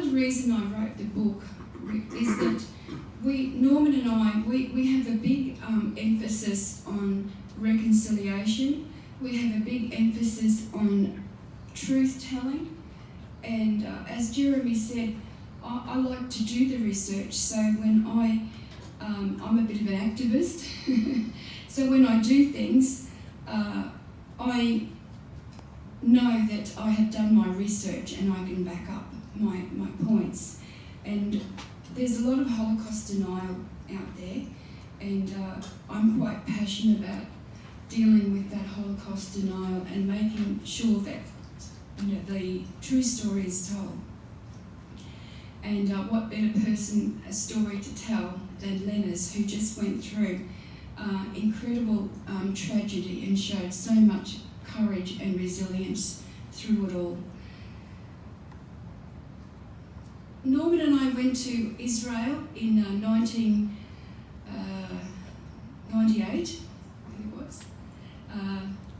the reason I wrote the book is that Norman and I, we have a big emphasis on reconciliation. We have a big emphasis on truth-telling. And as Jeremy said, I like to do the research. So when I'm a bit of an activist. So when I do things, I know that I have done my research and I can back up my points. And there's a lot of Holocaust denial out there, and I'm quite passionate about dealing with that Holocaust denial and making sure that the true story is told. And what better person, a story to tell than Lena's, who just went through incredible tragedy and showed so much courage and resilience through it all. Norman and I went to Israel in 1998, I think it was.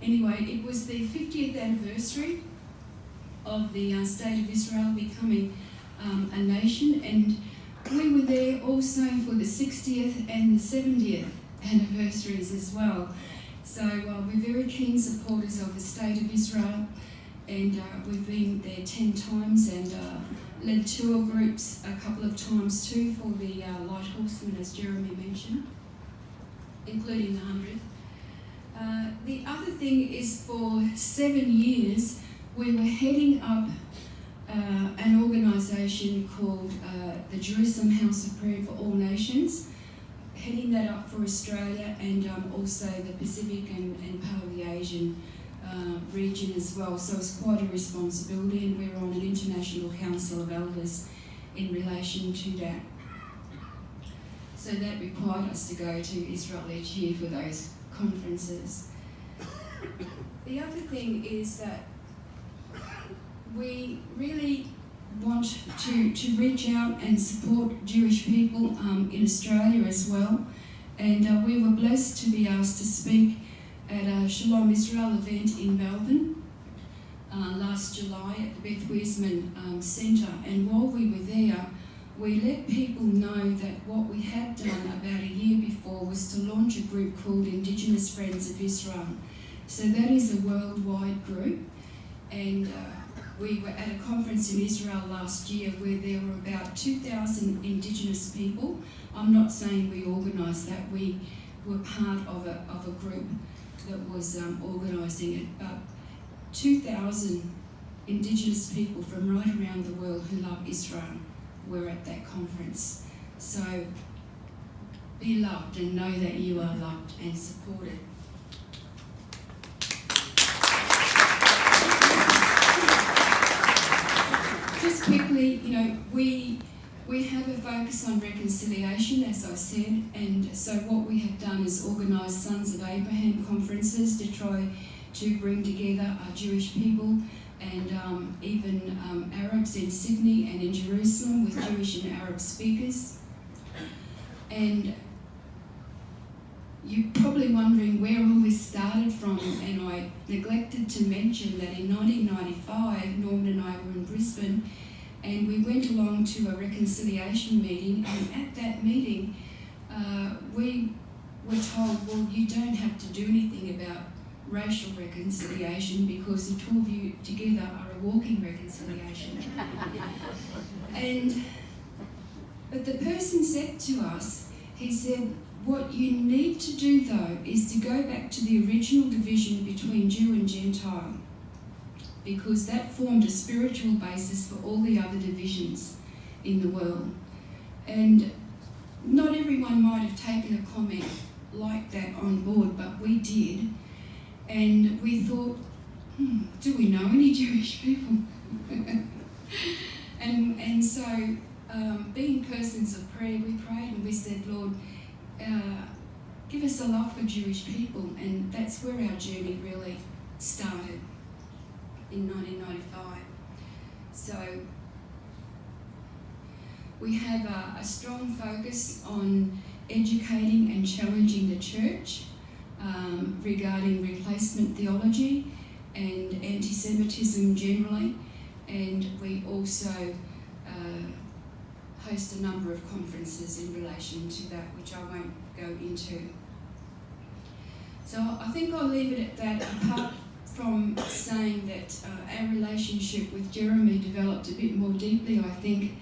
Anyway, it was the 50th anniversary of the State of Israel becoming a nation, and we were there also for the 60th and the 70th anniversaries as well. So we're very keen supporters of the State of Israel, and we've been there 10 times and led tour groups a couple of times too for the Light Horsemen, as Jeremy mentioned, including the 100th. The other thing is, for 7 years we were heading up an organisation called the Jerusalem House of Prayer for All Nations, heading that up for Australia and also the Pacific and part of the Asian region as well. So it's quite a responsibility, and we're on an International Council of Elders in relation to that. So that required us to go to Israel each year for those conferences. The other thing is that we really want to reach out and support Jewish people in Australia as well. And we were blessed to be asked to speak at a Shalom Israel event in Melbourne last July at the Beth Wiesman Centre. And while we were there, we let people know that what we had done about a year before was to launch a group called Indigenous Friends of Israel. So that is a worldwide group, and we were at a conference in Israel last year where there were about 2,000 Indigenous people. I'm not saying we organised that, we were part of a group that was organising it, but 2,000 Indigenous people from right around the world who love Israel were at that conference. So be loved and know that you are loved and supported. Just quickly, we have a focus on reconciliation, as I said, and so what we have done is organise Sons of Abraham conferences to try to bring together our Jewish people and even Arabs in Sydney and in Jerusalem with Jewish and Arab speakers. And you're probably wondering where all this started from, and I neglected to mention that in 1995, Norman and I were in Brisbane, and we went along to a reconciliation meeting, and at that meeting, we were told, well, you don't have to do anything about racial reconciliation because the two of you together are a walking reconciliation. But the person said to us, he said, what you need to do though is to go back to the original division between Jew and Gentile, because that formed a spiritual basis for all the other divisions in the world. And not everyone might have taken a comment like that on board, but we did. And we thought, do we know any Jewish people? and so, being persons of prayer, we prayed and we said, Lord, give us a love for Jewish people. And that's where our journey really started in 1995. So we have a strong focus on educating and challenging the church regarding replacement theology and anti-Semitism generally, and we also host a number of conferences in relation to that, which I won't go into. So I think I'll leave it at that, apart from saying that our relationship with Jeremy developed a bit more deeply, I think,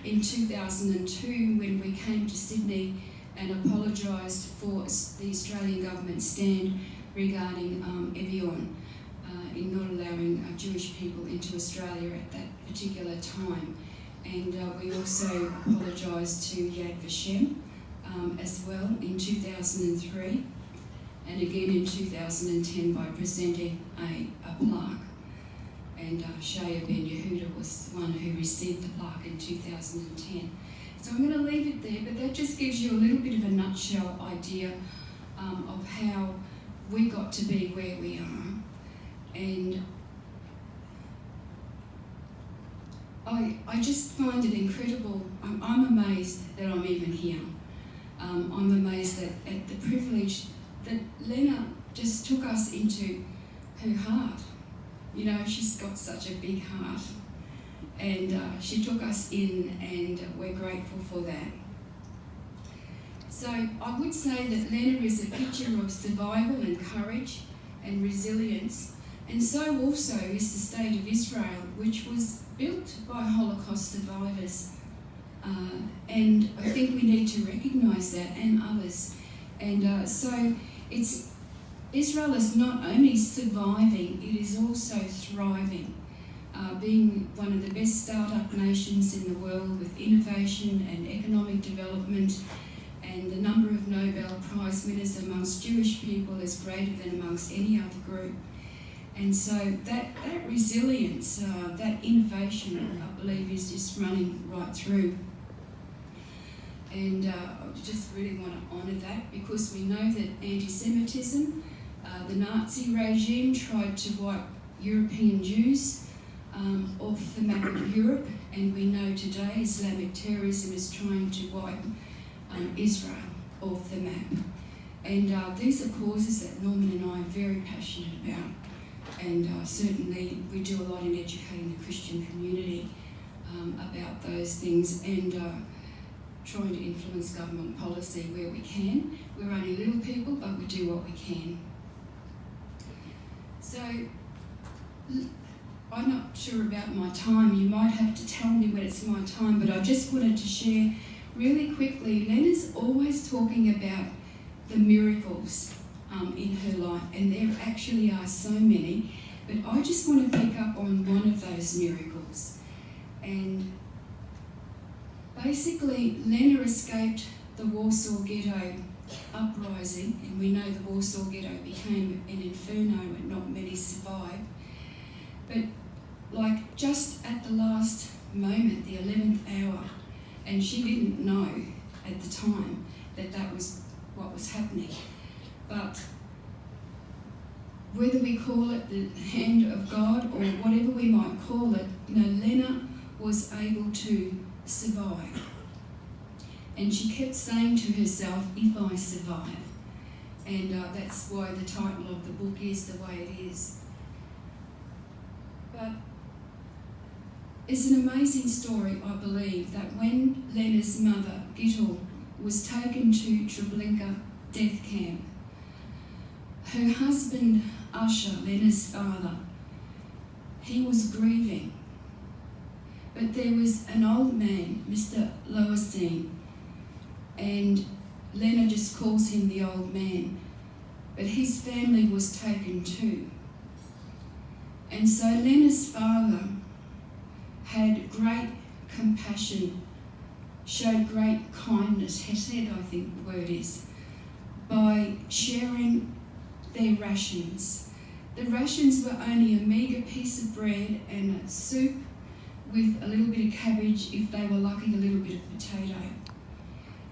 in 2002 when we came to Sydney and apologised for the Australian government's stand regarding Evian in not allowing Jewish people into Australia at that particular time. And we also apologised to Yad Vashem as well in 2003, and again in 2010 by presenting a plaque. And Shaya Ben Yehuda was the one who received the plaque in 2010. So I'm going to leave it there, but that just gives you a little bit of a nutshell idea of how we got to be where we are. And I just find it incredible. I'm amazed that I'm even here. I'm amazed at the privilege that Lena just took us into her heart. You know, she's got such a big heart. And she took us in, and we're grateful for that. So I would say that Lena is a picture of survival and courage and resilience. And so also is the State of Israel, which was built by Holocaust survivors. And I think we need to recognise that, and others. And so Israel is not only surviving, it is also thriving, being one of the best startup nations in the world with innovation and economic development, and the number of Nobel Prize winners amongst Jewish people is greater than amongst any other group. And so that resilience, that innovation, I believe, is just running right through. And I just really want to honour that, because we know that anti-Semitism, the Nazi regime tried to wipe European Jews off the map of Europe, and we know today Islamic terrorism is trying to wipe Israel off the map. And these are causes that Norman and I are very passionate about. And certainly we do a lot in educating the Christian community about those things, and trying to influence government policy where we can. We're only little people, but we do what we can. So I'm not sure about my time. You might have to tell me when it's my time, but I just wanted to share really quickly. Lena's always talking about the miracles in her life, and there actually are so many, but I just want to pick up on one of those miracles. And basically, Lena escaped the Warsaw Ghetto uprising, and we know the Warsaw Ghetto became an inferno and not many survived. But like just at the last moment, the 11th hour, and she didn't know at the time that that was what was happening. But whether we call it the hand of God or whatever we might call it, you know, Lena was able to survive. And she kept saying to herself, if I survive. And that's why the title of the book is the way it is. But it's an amazing story, I believe, that when Lena's mother, Gittel, was taken to Treblinka death camp, her husband, Usher, Lena's father, he was grieving. But there was an old man, Mr. Goldstein, and Lena just calls him the old man, but his family was taken too. And so Lena's father had great compassion, showed great kindness, hesed, I think the word is, by sharing their rations. The rations were only a meagre piece of bread and a soup with a little bit of cabbage, if they were lucky, a little bit of potato.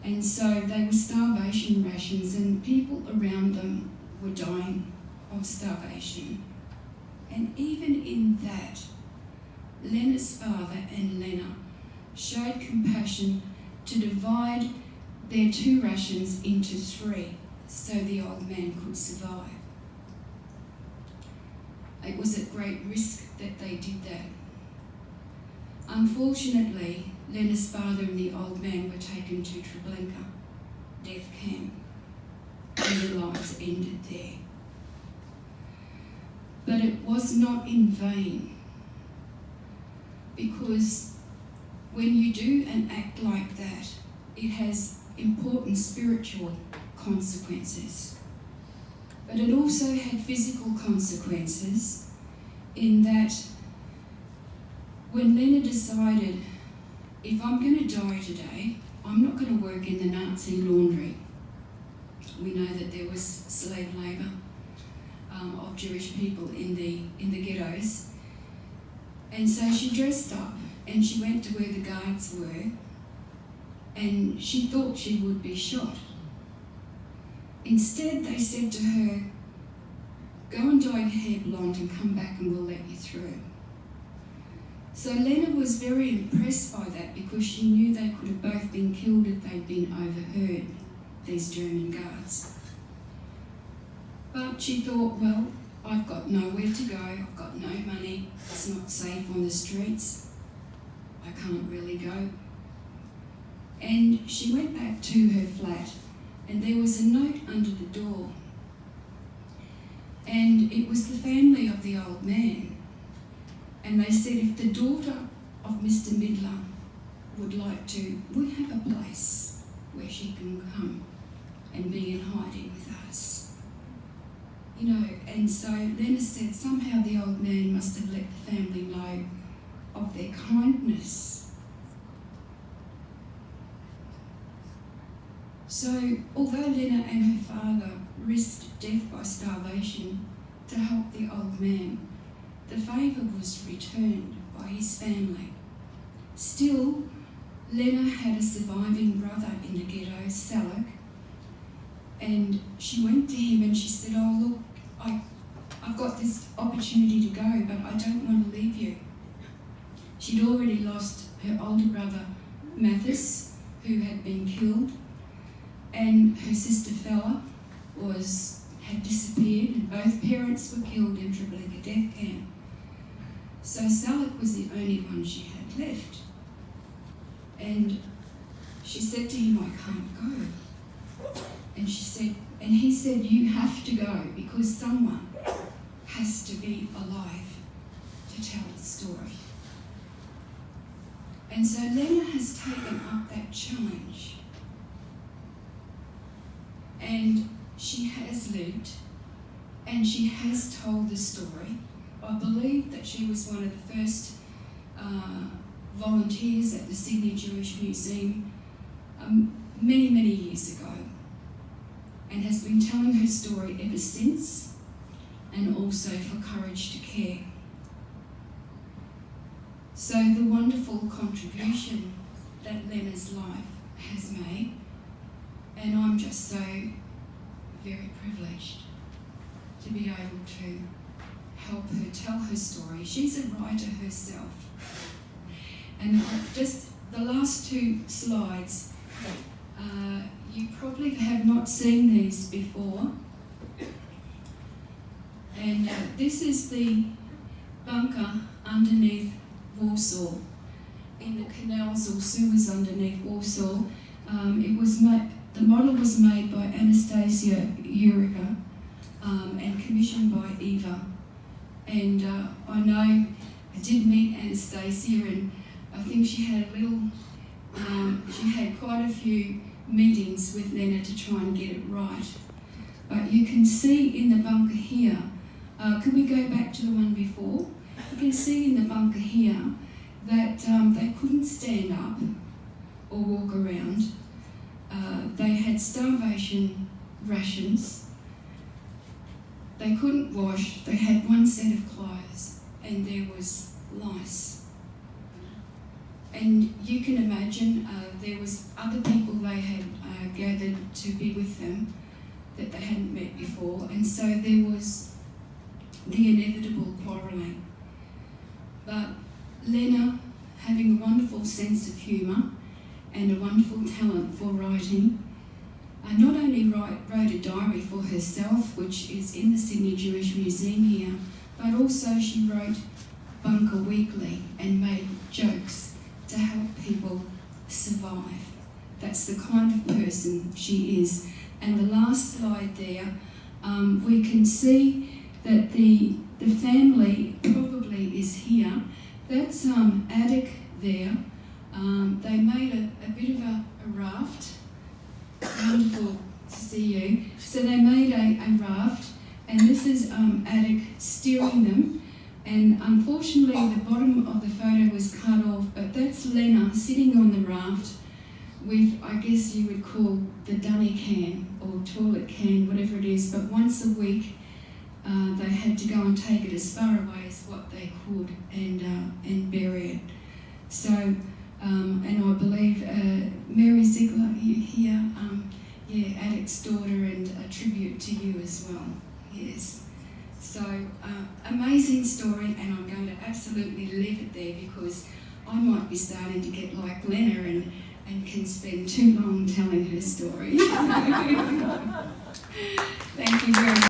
And so they were starvation rations, and people around them were dying of starvation. And even in that, Lena's father and Lena showed compassion to divide their 2 rations into 3 so the old man could survive. It was at great risk that they did that. Unfortunately, Lena's father and the old man were taken to Treblinka death camp, and their lives ended there. But it was not in vain, because when you do an act like that, it has important spiritual consequences. But it also had physical consequences in that when Lena decided, if I'm going to die today, I'm not going to work in the Nazi laundry. We know that there was slave labour of Jewish people in the ghettos. And so she dressed up and she went to where the guards were, and she thought she would be shot. Instead, they said to her, go and dye your hair blonde and come back and we'll let you through. So Lena was very impressed by that, because she knew they could have both been killed if they'd been overheard, these German guards. But she thought, well, I've got nowhere to go, I've got no money, it's not safe on the streets, I can't really go. And she went back to her flat, and there was a note under the door. And it was the family of the old man. And they said, if the daughter of Mr. Midler would like to, we have a place where she can come and be in hiding with us. You know, and so Lena said somehow the old man must have let the family know of their kindness. So although Lena and her father risked death by starvation to help the old man, the favour was returned by his family. Still, Lena had a surviving brother in the ghetto, Salak, and she went to him and she said, oh look, I've got this opportunity to go, but I don't want to leave you. She'd already lost her older brother, Mathis, who had been killed, and her sister Fella had disappeared, and both parents were killed in Treblinka death camp. So Salak was the only one she had left. And she said to him, I can't go. And he said, you have to go, because someone has to be alive to tell the story. And so Lena has taken up that challenge. And she has lived, and she has told the story. I believe that she was one of the first volunteers at the Sydney Jewish Museum many, many years ago, and has been telling her story ever since, and also for Courage to Care. So the wonderful contribution that Lena's life has made, and I'm just so very privileged to be able to help her tell her story. She's a writer herself. And just the last two slides, you probably have not seen these before. And this is the bunker underneath Warsaw, in the canals or sewers underneath Warsaw. The model was made by Anastasia Urica and commissioned by Eva. And I know I did meet Anastasia, and I think she had she had quite a few meetings with Lena to try and get it right. But you can see in the bunker here, could we go back to the one before? You can see in the bunker here that they couldn't stand up or walk around. They had starvation rations. They couldn't wash. They had one set of clothes, and there was lice. And you can imagine there was other people they had gathered to be with them that they hadn't met before, and so there was the inevitable quarrelling. But Lena, having a wonderful sense of humour and a wonderful talent for writing, not only wrote a diary for herself, which is in the Sydney Jewish Museum here, but also she wrote Bunker Weekly and made jokes to help people survive. That's the kind of person she is. And the last slide there, we can see that the family probably is here. That's attic there. They made a bit of a raft. Wonderful to see you. So they made a raft, and this is attic steering them. And unfortunately, the bottom of the photo was cut off, but that's Lena sitting on the raft with, I guess you would call the dunny can or toilet can, whatever it is. But once a week, they had to go and take it as far away as what they could and bury it. So, and I believe Mary Ziegler here, Attic's daughter, and a tribute to you as well. Yes. So, amazing story, and I'm going to absolutely leave it there because I might be starting to get like Lena and can spend too long telling her story. Thank you very much.